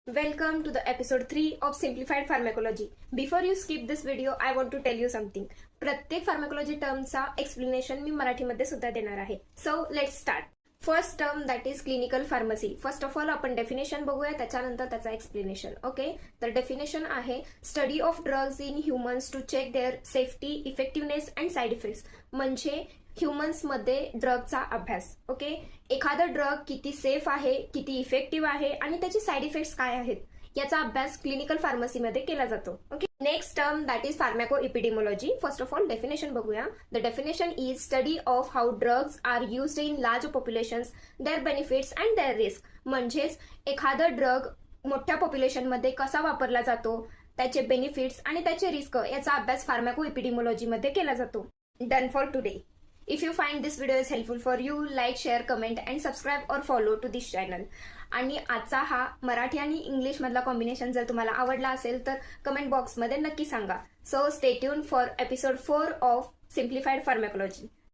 Welcome to the episode 3 of Simplified Pharmacology. Before you skip this video, I want to tell you something. प्रत्येक pharmacology टर्मचा explanation मी मराठीमध्ये सुद्धा देणार आहे. So let's start. First term that is clinical pharmacy. First of all आपण definition बघूया, त्याच्यानंतर त्याचा एक्सप्लेनेशन. ओके, तर डेफिनेशन आहे study of drugs in humans to check their safety, effectiveness and side effects. म्हणजे ह्युमन्समध्ये ड्रगचा अभ्यास. ओके, एखादा ड्रग किती सेफ आहे, किती इफेक्टिव्ह आहे आणि त्याचे साईड इफेक्ट्स काय आहेत याचा अभ्यास क्लिनिकल फार्मसीमध्ये केला जातो. Okay, next term that is pharmacoepidemiology. First of all definition बघूया. The definition is study of how drugs are used in large populations, their benefits and their risk. म्हणजेच एखादा ड्रग मोठ्या पॉप्युलेशनमध्ये कसा वापरला जातो, त्याचे बेनिफिट्स आणि त्याचे रिस्क याचा अभ्यास फार्मॅको एपिडेमोलॉजीमध्ये केला जातो. Done for today. If you find this video is helpful for you, like, share, comment and subscribe or follow to this channel. आणि आजचा हा मराठी आणि इंग्लिश मधला कॉम्बिनेशन जर तुम्हाला आवडला असेल तर कमेंट बॉक्समध्ये नक्की सांगा. So stay tune for episode 4 of simplified pharmacology.